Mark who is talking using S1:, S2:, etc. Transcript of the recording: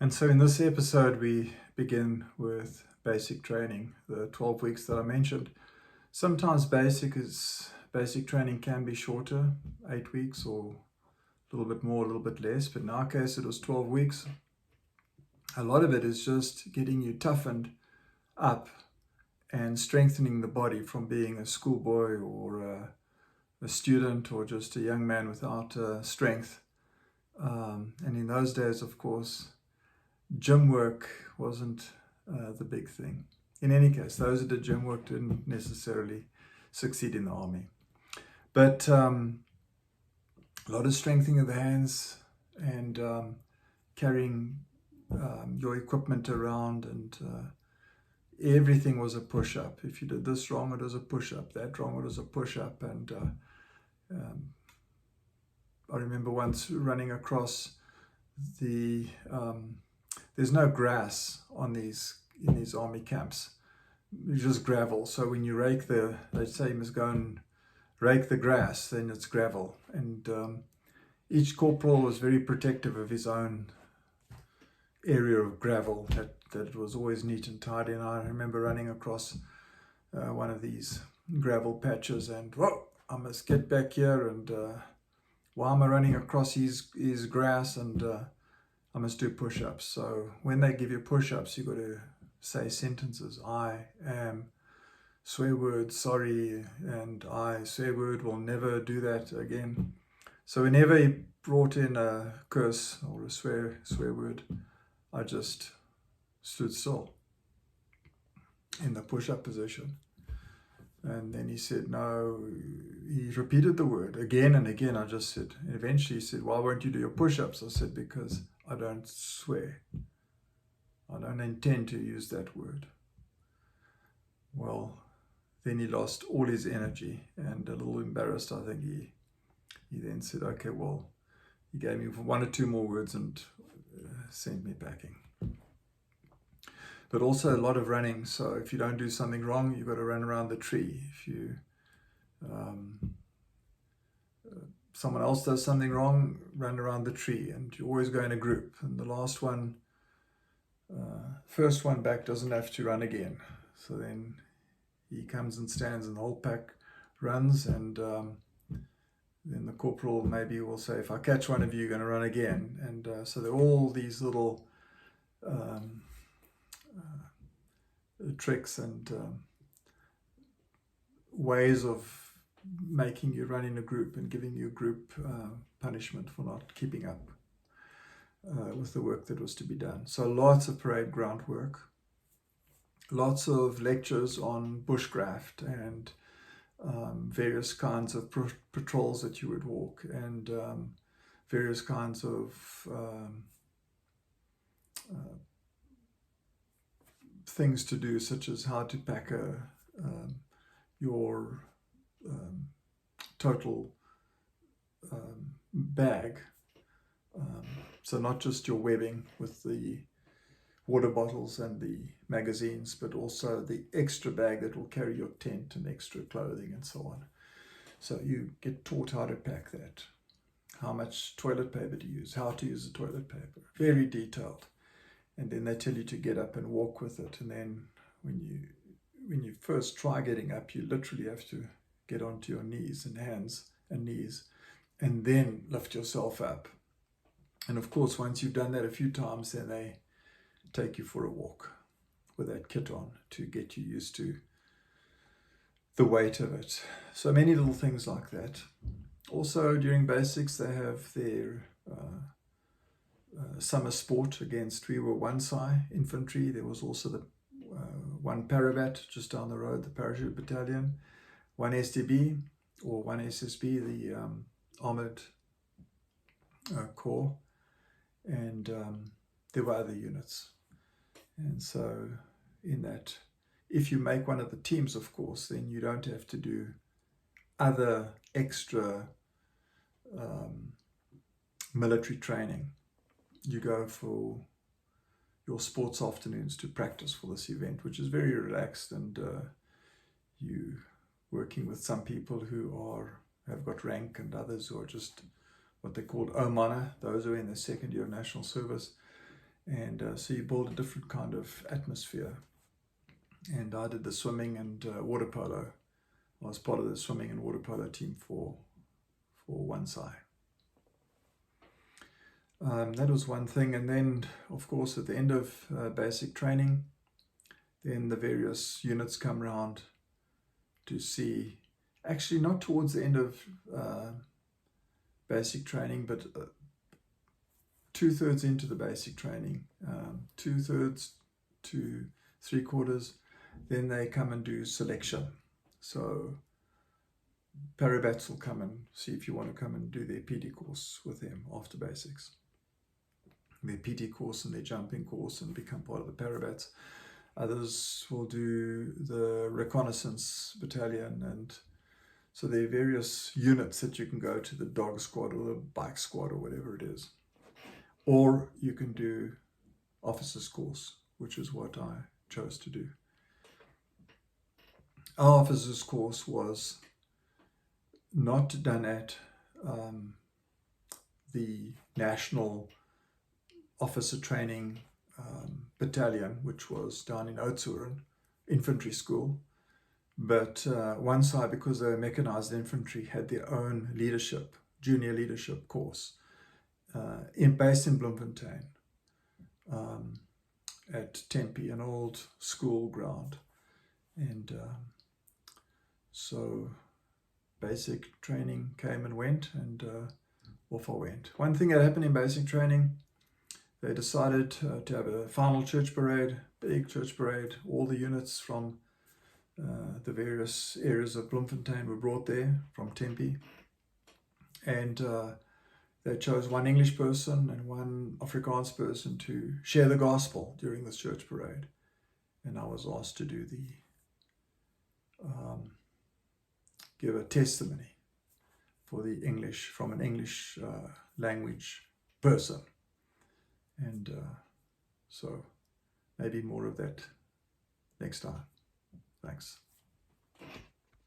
S1: And so in this episode, we begin with basic training, the 12 weeks that I mentioned. Sometimes basic training can be shorter, 8 weeks or a little bit more, a little bit less, but in our case it was 12 weeks. A lot of it is just getting you toughened up and strengthening the body from being a schoolboy or a student or just a young man without strength. And in those days, of course, gym work wasn't the big thing. In any case, those who did gym work didn't necessarily succeed in the army. But a lot of strengthening of the hands and carrying your equipment around, and everything was a push-up. If you did this wrong, it was a push-up. That wrong, it was a push-up. And I remember once running across the there's no grass in these army camps. It's just gravel. So when you rake they say you must go and rake the grass, then it's gravel. And each corporal was very protective of his own area of gravel, that it was always neat and tidy. And I remember running across one of these gravel patches and, whoa, I must get back here. And why am I running across his grass? And I must do push-ups. So when they give you push-ups, you've got to say sentences. I am, swear word, sorry, and I, swear word, will never do that again. So whenever he brought in a curse or a swear word, I just stood still in the push-up position. And then he said, no, he repeated the word again and again. I just said, eventually he said, why won't you do your push-ups? I said, because I don't swear. I don't intend to use that word. Well, then he lost all his energy, and a little embarrassed, I think he then said, okay, well, he gave me one or two more words and sent me packing. But also a lot of running. So if you don't do something wrong, you've got to run around the tree. If you someone else does something wrong, run around the tree. And you always go in a group. And the last one, first one back doesn't have to run again. So then he comes and stands and the whole pack runs. And then the corporal maybe will say, if I catch one of you, you're going to run again. And so there are all these little tricks and ways of making you run in a group and giving you group punishment for not keeping up with the work that was to be done. So lots of parade ground work, lots of lectures on bushcraft and various kinds of patrols that you would walk, and various kinds of things to do, such as how to pack your total bag. So not just your webbing with the water bottles and the magazines, but also the extra bag that will carry your tent and extra clothing and so on. So you get taught how to pack that, how much toilet paper to use, how to use the toilet paper, very detailed. And then they tell you to get up and walk with it. And then when you first try getting up, you literally have to get onto your knees and hands and knees, and then lift yourself up. And of course, once you've done that a few times, then they take you for a walk with that kit on to get you used to the weight of it. So many little things like that. Also, during basics, they have their summer sport against, we were 1SI infantry. There was also the 1 Parabat just down the road, the parachute battalion, 1 SDB or 1 SSB, the armored corps, and there were other units. And so in that, if you make one of the teams, of course, then you don't have to do other extra military training. You go for your sports afternoons to practice for this event, which is very relaxed, and you working with some people who have got rank and others who are just what they called Omana, those who are in the second year of national service. And so you build a different kind of atmosphere. And I did the swimming and water polo. I was part of the swimming and water polo team for OneSci. That was one thing. And then, of course, at the end of basic training, then the various units come around to see, actually not towards the end of basic training, but 2/3 into the basic training, 2/3 to 3/4, then they come and do selection. So Parabats will come and see if you want to come and do their PT course with them after basics. Their PT course and their jumping course, and become part of the Parabats. Others will do the reconnaissance battalion, and so there are various units that you can go to, the dog squad or the bike squad or whatever it is. Or you can do officers course, which is what I chose to do. Our officers course was not done at the National Officer Training Battalion, which was down in Oudtshoorn Infantry School, but OneSci, because they were mechanized infantry, had their own leadership, junior leadership course based in Bloemfontein at Tempe, an old school ground. And so basic training came and went, and off I went. One thing that happened in basic training, they decided to have a final church parade, big church parade. All the units from the various areas of Bloemfontein were brought there from Tempe. And they chose one English person and one Afrikaans person to share the gospel during this church parade. And I was asked to do give a testimony for the English, from an English language person. And so maybe more of that next time. Thanks.